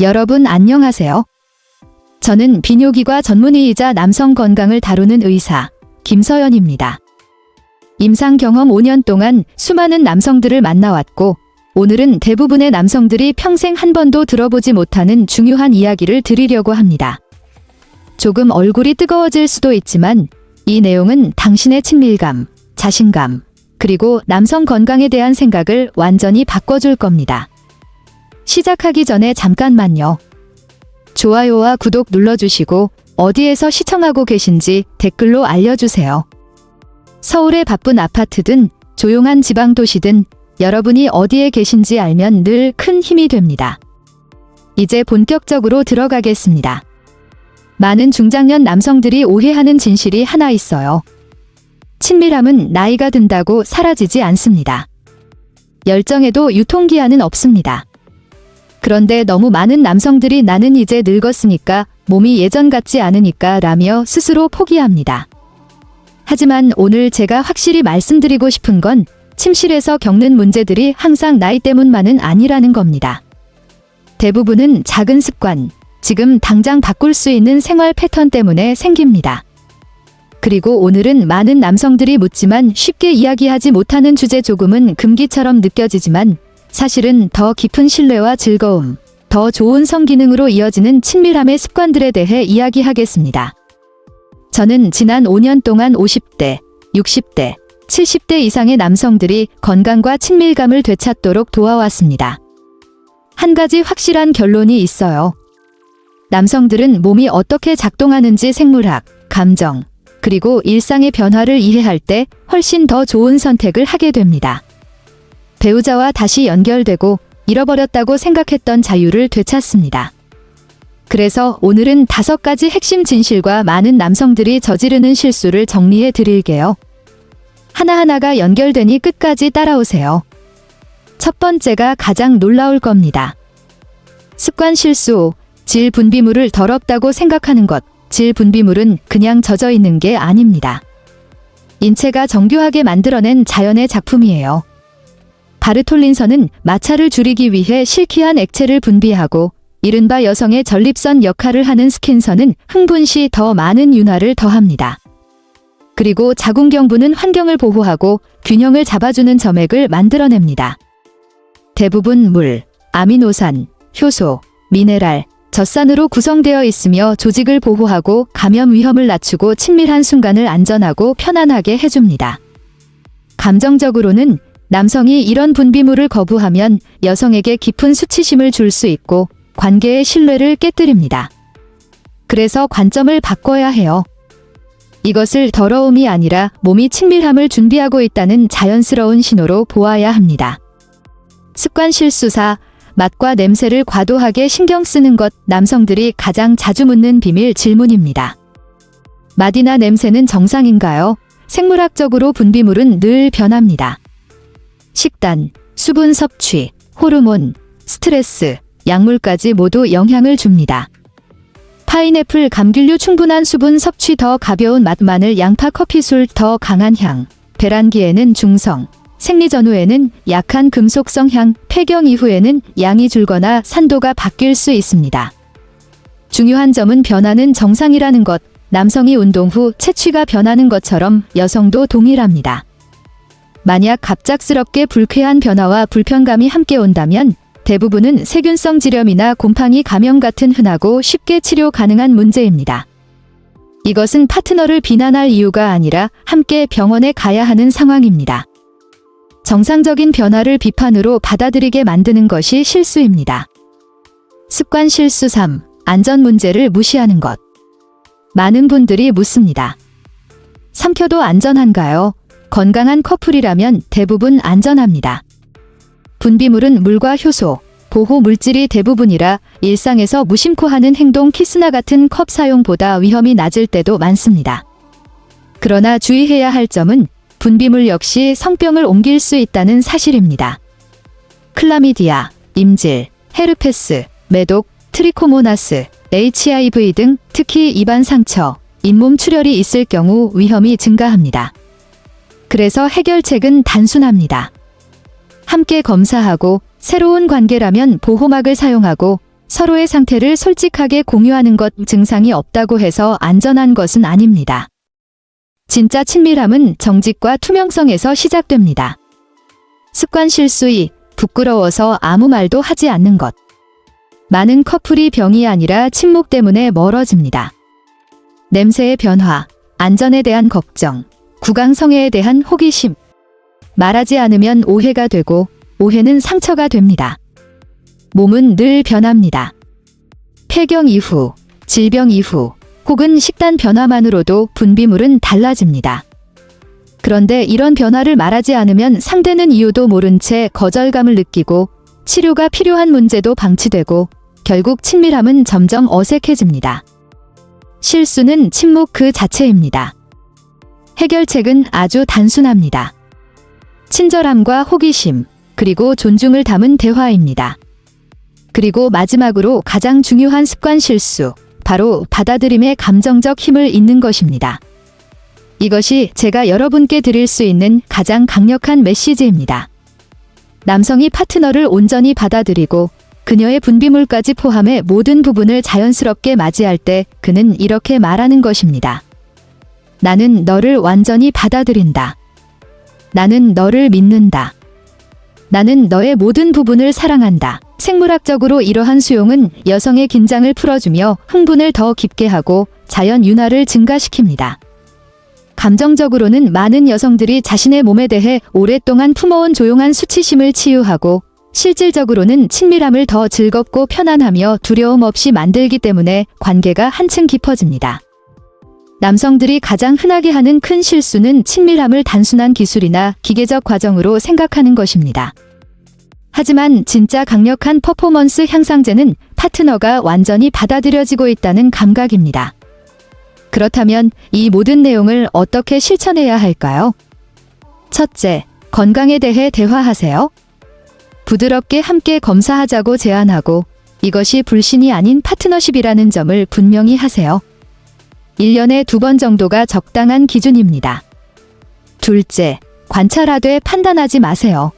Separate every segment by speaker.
Speaker 1: 여러분 안녕하세요. 저는 비뇨기과 전문의이자 남성 건강을 다루는 의사 김서연입니다. 임상 경험 5년 동안 수많은 남성들을 만나왔고 오늘은 대부분의 남성들이 평생 한 번도 들어보지 못하는 중요한 이야기를 드리려고 합니다. 조금 얼굴이 뜨거워질 수도 있지만 이 내용은 당신의 친밀감, 자신감, 그리고 남성 건강에 대한 생각을 완전히 바꿔줄 겁니다. 시작하기 전에 잠깐만요. 좋아요와 구독 눌러주시고 어디에서 시청하고 계신지 댓글로 알려주세요. 서울의 바쁜 아파트든 조용한 지방도시든 여러분이 어디에 계신지 알면 늘 큰 힘이 됩니다. 이제 본격적으로 들어가겠습니다. 많은 중장년 남성들이 오해하는 진실이 하나 있어요. 친밀함은 나이가 든다고 사라지지 않습니다. 열정에도 유통기한은 없습니다. 그런데 너무 많은 남성들이 나는 이제 늙었으니까 몸이 예전 같지 않으니까 라며 스스로 포기합니다. 하지만 오늘 제가 확실히 말씀드리고 싶은 건 침실에서 겪는 문제들이 항상 나이 때문만은 아니라는 겁니다. 대부분은 작은 습관, 지금 당장 바꿀 수 있는 생활 패턴 때문에 생깁니다. 그리고 오늘은 많은 남성들이 묻지만 쉽게 이야기하지 못하는 주제, 조금은 금기처럼 느껴지지만 사실은 더 깊은 신뢰와 즐거움, 더 좋은 성기능으로 이어지는 친밀함의 습관들에 대해 이야기하겠습니다. 저는 지난 5년 동안 50대, 60대, 70대 이상의 남성들이 건강과 친밀감을 되찾도록 도와왔습니다. 한 가지 확실한 결론이 있어요. 남성들은 몸이 어떻게 작동하는지 생물학, 감정, 그리고 일상의 변화를 이해할 때 훨씬 더 좋은 선택을 하게 됩니다. 배우자와 다시 연결되고 잃어버렸다고 생각했던 자유를 되찾습니다. 그래서 오늘은 5가지 핵심 진실과 많은 남성들이 저지르는 실수를 정리해 드릴게요. 하나하나가 연결되니 끝까지 따라오세요. 첫 번째가 가장 놀라울 겁니다. 습관 실수, 질 분비물을 더럽다고 생각하는 것. 질 분비물은 그냥 젖어 있는 게 아닙니다. 인체가 정교하게 만들어낸 자연의 작품이에요. 바르톨린선은 마찰을 줄이기 위해 실키한 액체를 분비하고 이른바 여성의 전립선 역할을 하는 스킨선은 흥분 시 더 많은 윤활을 더합니다. 그리고 자궁경부는 환경을 보호하고 균형을 잡아주는 점액을 만들어냅니다. 대부분 물, 아미노산, 효소, 미네랄, 젖산으로 구성되어 있으며 조직을 보호하고 감염 위험을 낮추고 친밀한 순간을 안전하고 편안하게 해줍니다. 감정적으로는 남성이 이런 분비물을 거부하면 여성에게 깊은 수치심을 줄 수 있고 관계의 신뢰를 깨뜨립니다. 그래서 관점을 바꿔야 해요. 이것을 더러움이 아니라 몸이 친밀함을 준비하고 있다는 자연스러운 신호로 보아야 합니다. 습관 실수 4. 맛과 냄새를 과도하게 신경 쓰는 것. 남성들이 가장 자주 묻는 비밀 질문입니다. 맛이나 냄새는 정상인가요? 생물학적으로 분비물은 늘 변합니다. 식단, 수분 섭취, 호르몬, 스트레스, 약물까지 모두 영향을 줍니다. 파인애플 감귤류 충분한 수분 섭취, 더 가벼운 맛, 마늘, 양파, 커피술 더 강한 향, 배란기에는 중성, 생리 전후에는 약한 금속성 향, 폐경 이후에는 양이 줄거나 산도가 바뀔 수 있습니다. 중요한 점은 변화는 정상이라는 것. 남성이 운동 후 체취가 변하는 것처럼 여성도 동일합니다. 만약 갑작스럽게 불쾌한 변화와 불편감이 함께 온다면 대부분은 세균성 질염이나 곰팡이 감염 같은 흔하고 쉽게 치료 가능한 문제입니다. 이것은 파트너를 비난할 이유가 아니라 함께 병원에 가야 하는 상황입니다. 정상적인 변화를 비판으로 받아들이게 만드는 것이 실수입니다. 습관 실수 3. 안전 문제를 무시하는 것. 많은 분들이 묻습니다. 삼켜도 안전한가요? 건강한 커플이라면 대부분 안전합니다. 분비물은 물과 효소, 보호 물질이 대부분이라 일상에서 무심코 하는 행동, 키스나 같은 컵 사용보다 위험이 낮을 때도 많습니다. 그러나 주의해야 할 점은 분비물 역시 성병을 옮길 수 있다는 사실입니다. 클라미디아, 임질, 헤르페스, 매독, 트리코모나스, HIV 등 특히 입안 상처, 잇몸 출혈이 있을 경우 위험이 증가합니다. 그래서 해결책은 단순합니다. 함께 검사하고 새로운 관계라면 보호막을 사용하고 서로의 상태를 솔직하게 공유하는 것 증상이 없다고 해서 안전한 것은 아닙니다. 진짜 친밀함은 정직과 투명성에서 시작됩니다. 습관 실수 2. 부끄러워서 아무 말도 하지 않는 것. 많은 커플이 병이 아니라 침묵 때문에 멀어집니다. 냄새의 변화, 안전에 대한 걱정, 구강성애에 대한 호기심. 말하지 않으면 오해가 되고 오해는 상처가 됩니다. 몸은 늘 변합니다. 폐경 이후, 질병 이후, 혹은 식단 변화만으로도 분비물은 달라집니다. 그런데 이런 변화를 말하지 않으면 상대는 이유도 모른 채 거절감을 느끼고 치료가 필요한 문제도 방치되고 결국 친밀함은 점점 어색해집니다. 실수는 침묵 그 자체입니다. 해결책은 아주 단순합니다. 친절함과 호기심, 그리고 존중을 담은 대화입니다. 그리고 마지막으로 가장 중요한 습관 실수, 바로 받아들임의 감정적 힘을 잇는 것입니다. 이것이 제가 여러분께 드릴 수 있는 가장 강력한 메시지입니다. 남성이 파트너를 온전히 받아들이고 그녀의 분비물까지 포함해 모든 부분을 자연스럽게 맞이할 때 그는 이렇게 말하는 것입니다. 나는 너를 완전히 받아들인다. 나는 너를 믿는다. 나는 너의 모든 부분을 사랑한다. 생물학적으로 이러한 수용은 여성의 긴장을 풀어주며 흥분을 더 깊게 하고 자연 윤활을 증가시킵니다. 감정적으로는 많은 여성들이 자신의 몸에 대해 오랫동안 품어온 조용한 수치심을 치유하고 실질적으로는 친밀함을 더 즐겁고 편안하며 두려움 없이 만들기 때문에 관계가 한층 깊어집니다. 남성들이 가장 흔하게 하는 큰 실수는 친밀함을 단순한 기술이나 기계적 과정으로 생각하는 것입니다. 하지만 진짜 강력한 퍼포먼스 향상제는 파트너가 완전히 받아들여지고 있다는 감각입니다. 그렇다면 이 모든 내용을 어떻게 실천해야 할까요? 첫째, 건강에 대해 대화하세요. 부드럽게 함께 검사하자고 제안하고 이것이 불신이 아닌 파트너십이라는 점을 분명히 하세요. 1년에 2번 정도가 적당한 기준입니다. 둘째, 관찰하되 판단하지 마세요.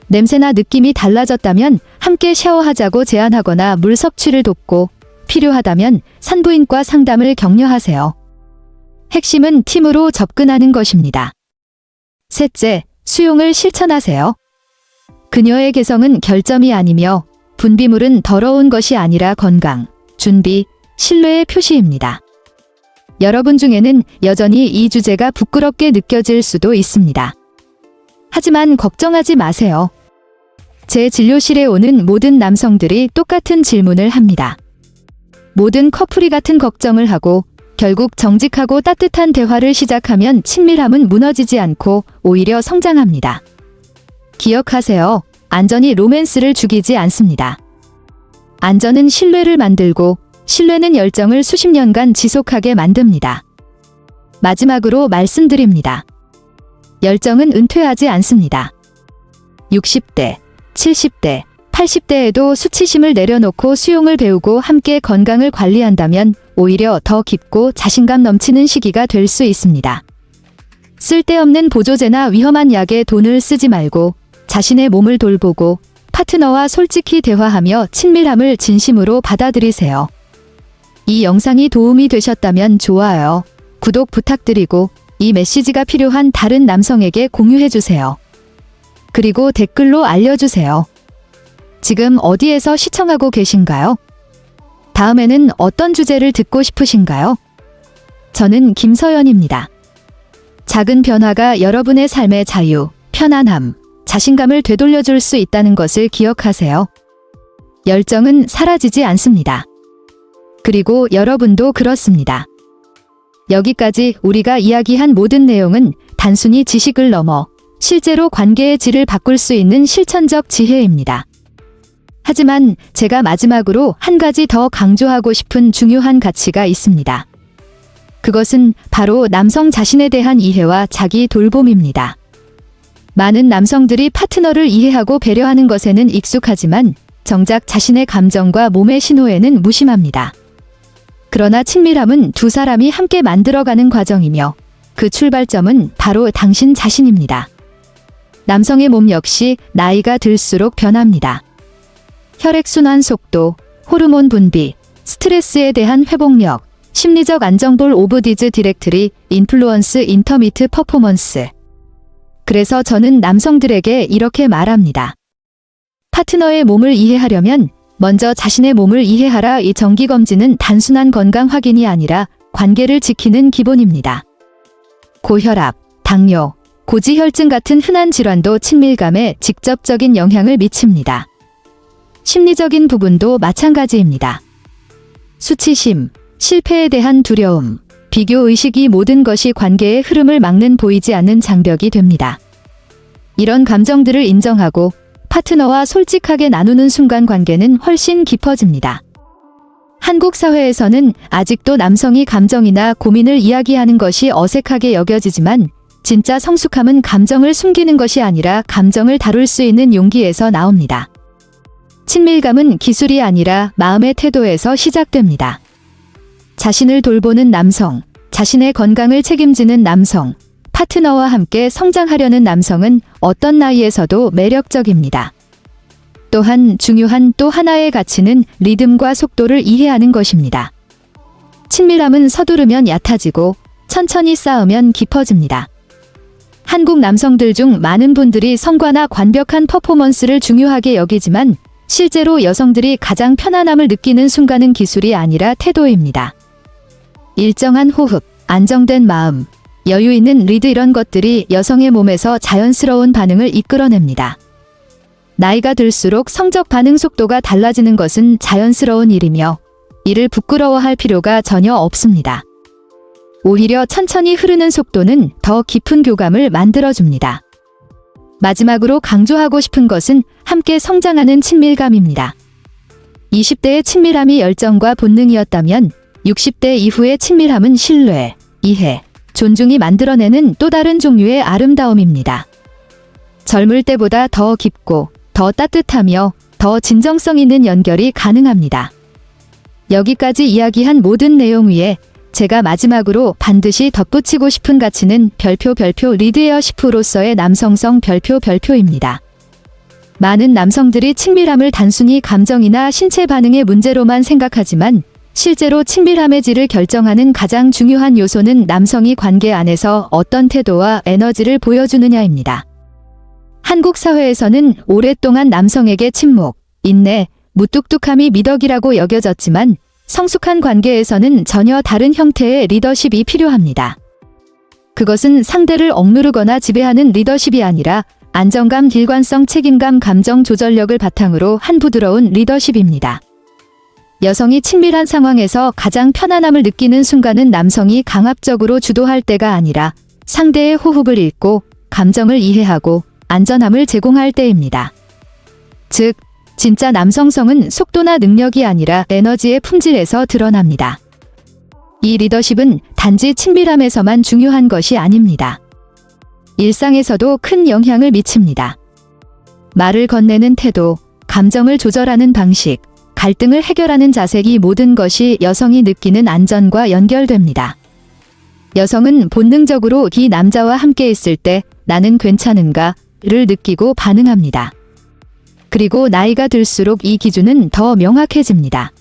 Speaker 1: 냄새나 느낌이 달라졌다면 함께 샤워하자고 제안하거나 물 섭취를 돕고 필요하다면 산부인과 상담을 격려하세요. 핵심은 팀으로 접근하는 것입니다. 셋째, 수용을 실천하세요. 그녀의 개성은 결점이 아니며 분비물은 더러운 것이 아니라 건강, 준비, 신뢰의 표시입니다. 여러분 중에는 여전히 이 주제가 부끄럽게 느껴질 수도 있습니다. 하지만 걱정하지 마세요. 제 진료실에 오는 모든 남성들이 똑같은 질문을 합니다. 모든 커플이 같은 걱정을 하고 결국 정직하고 따뜻한 대화를 시작하면 친밀함은 무너지지 않고 오히려 성장합니다. 기억하세요. 안전이 로맨스를 죽이지 않습니다. 안전은 신뢰를 만들고 신뢰는 열정을 수십 년간 지속하게 만듭니다. 마지막으로 말씀드립니다. 열정은 은퇴하지 않습니다. 60대, 70대, 80대에도 수치심을 내려놓고 수용을 배우고 함께 건강을 관리한다면 오히려 더 깊고 자신감 넘치는 시기가 될 수 있습니다. 쓸데없는 보조제나 위험한 약에 돈을 쓰지 말고 자신의 몸을 돌보고 파트너와 솔직히 대화하며 친밀함을 진심으로 받아들이세요. 이 영상이 도움이 되셨다면 좋아요, 구독 부탁드리고 이 메시지가 필요한 다른 남성에게 공유해주세요. 그리고 댓글로 알려주세요. 지금 어디에서 시청하고 계신가요? 다음에는 어떤 주제를 듣고 싶으신가요? 저는 김서연입니다. 작은 변화가 여러분의 삶의 자유, 편안함, 자신감을 되돌려줄 수 있다는 것을 기억하세요. 열정은 사라지지 않습니다. 그리고 여러분도 그렇습니다. 여기까지 우리가 이야기한 모든 내용은 단순히 지식을 넘어 실제로 관계의 질을 바꿀 수 있는 실천적 지혜입니다. 하지만 제가 마지막으로 한 가지 더 강조하고 싶은 중요한 가치가 있습니다. 그것은 바로 남성 자신에 대한 이해와 자기 돌봄입니다. 많은 남성들이 파트너를 이해하고 배려하는 것에는 익숙하지만 정작 자신의 감정과 몸의 신호에는 무심합니다. 그러나 친밀함은 두 사람이 함께 만들어가는 과정이며 그 출발점은 바로 당신 자신입니다. 남성의 몸 역시 나이가 들수록 변합니다. 혈액순환 속도, 호르몬 분비, 스트레스에 대한 회복력, 심리적 안정볼 오브 디즈 디렉트리, 인플루언스 인터미트 퍼포먼스. 그래서 저는 남성들에게 이렇게 말합니다. 파트너의 몸을 이해하려면 먼저 자신의 몸을 이해하라. 이 정기검진은 단순한 건강 확인이 아니라 관계를 지키는 기본입니다. 고혈압, 당뇨, 고지혈증 같은 흔한 질환도 친밀감에 직접적인 영향을 미칩니다. 심리적인 부분도 마찬가지입니다. 수치심, 실패에 대한 두려움, 비교의식이 모든 것이 관계의 흐름을 막는 보이지 않는 장벽이 됩니다. 이런 감정들을 인정하고 파트너와 솔직하게 나누는 순간 관계는 훨씬 깊어집니다. 한국 사회에서는 아직도 남성이 감정이나 고민을 이야기하는 것이 어색하게 여겨지지만 진짜 성숙함은 감정을 숨기는 것이 아니라 감정을 다룰 수 있는 용기에서 나옵니다. 친밀감은 기술이 아니라 마음의 태도에서 시작됩니다. 자신을 돌보는 남성, 자신의 건강을 책임지는 남성, 파트너와 함께 성장하려는 남성은 어떤 나이에서도 매력적입니다. 또한 중요한 또 하나의 가치는 리듬과 속도를 이해하는 것입니다. 친밀함은 서두르면 얕아지고 천천히 쌓으면 깊어집니다. 한국 남성들 중 많은 분들이 성과나 완벽한 퍼포먼스를 중요하게 여기지만 실제로 여성들이 가장 편안함을 느끼는 순간은 기술이 아니라 태도입니다. 일정한 호흡, 안정된 마음, 여유 있는 리드 이런 것들이 여성의 몸에서 자연스러운 반응을 이끌어냅니다. 나이가 들수록 성적 반응 속도가 달라지는 것은 자연스러운 일이며 이를 부끄러워할 필요가 전혀 없습니다. 오히려 천천히 흐르는 속도는 더 깊은 교감을 만들어줍니다. 마지막으로 강조하고 싶은 것은 함께 성장하는 친밀감입니다. 20대의 친밀함이 열정과 본능이었다면 60대 이후의 친밀함은 신뢰, 이해, 존중이 만들어내는 또 다른 종류의 아름다움입니다. 젊을 때보다 더 깊고 더 따뜻하며 더 진정성 있는 연결이 가능합니다. 여기까지 이야기한 모든 내용 위에 제가 마지막으로 반드시 덧붙이고 싶은 가치는 별표 리드웨어시프로서의 남성성 별표입니다. 많은 남성들이 친밀함을 단순히 감정이나 신체 반응의 문제로만 생각하지만 실제로 친밀함의 질을 결정하는 가장 중요한 요소는 남성이 관계 안에서 어떤 태도와 에너지를 보여주느냐입니다. 한국 사회에서는 오랫동안 남성에게 침묵, 인내, 무뚝뚝함이 미덕이라고 여겨졌지만 성숙한 관계에서는 전혀 다른 형태의 리더십이 필요합니다. 그것은 상대를 억누르거나 지배하는 리더십이 아니라 안정감, 일관성, 책임감, 감정 조절력을 바탕으로 한 부드러운 리더십입니다. 여성이 친밀한 상황에서 가장 편안함을 느끼는 순간은 남성이 강압적으로 주도할 때가 아니라 상대의 호흡을 읽고 감정을 이해하고 안전함을 제공할 때입니다. 즉, 진짜 남성성은 속도나 능력이 아니라 에너지의 품질에서 드러납니다. 이 리더십은 단지 친밀함에서만 중요한 것이 아닙니다. 일상에서도 큰 영향을 미칩니다. 말을 건네는 태도, 감정을 조절하는 방식, 갈등을 해결하는 자세, 이 모든 것이 여성이 느끼는 안전과 연결됩니다. 여성은 본능적으로 이 남자와 함께 있을 때 나는 괜찮은가를 느끼고 반응합니다. 그리고 나이가 들수록 이 기준은 더 명확해집니다.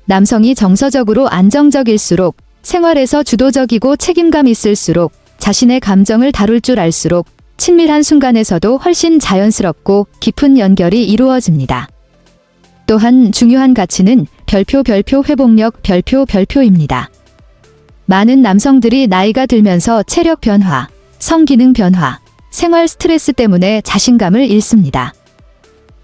Speaker 1: 남성이 정서적으로 안정적일수록, 생활에서 주도적이고 책임감 있을수록, 자신의 감정을 다룰 줄 알수록 친밀한 순간에서도 훨씬 자연스럽고 깊은 연결이 이루어집니다. 또한 중요한 가치는 별표 회복력 별표입니다. 많은 남성들이 나이가 들면서 체력 변화, 성기능 변화, 생활 스트레스 때문에 자신감을 잃습니다.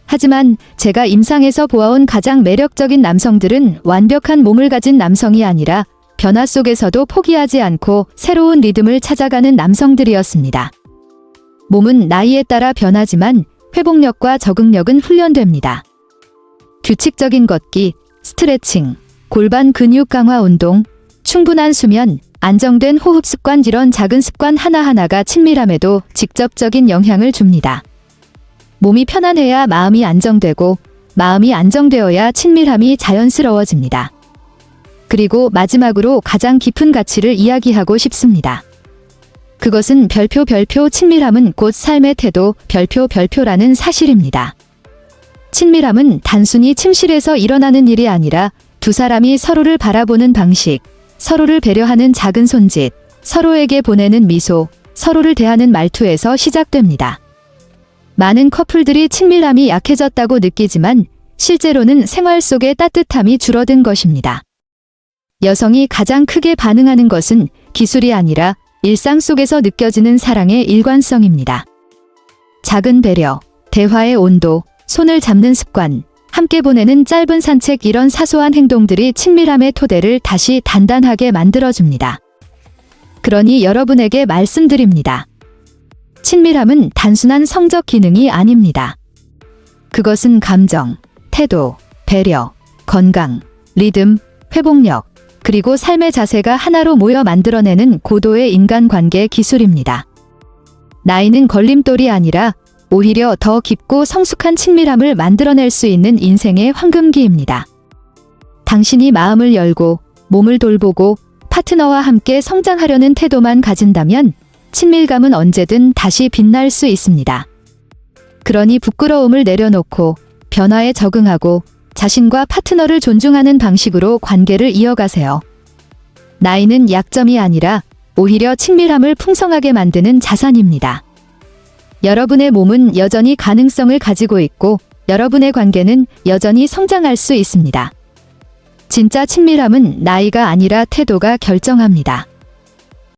Speaker 1: 하지만 제가 임상에서 보아온 가장 매력적인 남성들은 완벽한 몸을 가진 남성이 아니라 변화 속에서도 포기하지 않고 새로운 리듬을 찾아가는 남성들이었습니다. 몸은 나이에 따라 변하지만 회복력과 적응력은 훈련됩니다. 규칙적인 걷기, 스트레칭, 골반 근육 강화 운동, 충분한 수면, 안정된 호흡 습관, 이런 작은 습관 하나하나가 친밀함에도 직접적인 영향을 줍니다. 몸이 편안해야 마음이 안정되고 마음이 안정되어야 친밀함이 자연스러워집니다. 그리고 마지막으로 가장 깊은 가치를 이야기하고 싶습니다. 그것은 별표 친밀함은 곧 삶의 태도 별표라는 사실입니다. 친밀함은 단순히 침실에서 일어나는 일이 아니라 두 사람이 서로를 바라보는 방식, 서로를 배려하는 작은 손짓, 서로에게 보내는 미소, 서로를 대하는 말투에서 시작됩니다. 많은 커플들이 친밀함이 약해졌다고 느끼지만 실제로는 생활 속의 따뜻함이 줄어든 것입니다. 여성이 가장 크게 반응하는 것은 기술이 아니라 일상 속에서 느껴지는 사랑의 일관성입니다. 작은 배려, 대화의 온도, 손을 잡는 습관, 함께 보내는 짧은 산책 이런 사소한 행동들이 친밀함의 토대를 다시 단단하게 만들어줍니다. 그러니 여러분에게 말씀드립니다. 친밀함은 단순한 성적 기능이 아닙니다. 그것은 감정, 태도, 배려, 건강, 리듬, 회복력, 그리고 삶의 자세가 하나로 모여 만들어내는 고도의 인간관계 기술입니다. 나이는 걸림돌이 아니라 오히려 더 깊고 성숙한 친밀함을 만들어낼 수 있는 인생의 황금기입니다. 당신이 마음을 열고 몸을 돌보고 파트너와 함께 성장하려는 태도만 가진다면 친밀감은 언제든 다시 빛날 수 있습니다. 그러니 부끄러움을 내려놓고 변화에 적응하고 자신과 파트너를 존중하는 방식으로 관계를 이어가세요. 나이는 약점이 아니라 오히려 친밀함을 풍성하게 만드는 자산입니다. 여러분의 몸은 여전히 가능성을 가지고 있고 여러분의 관계는 여전히 성장할 수 있습니다. 진짜 친밀함은 나이가 아니라 태도가 결정합니다.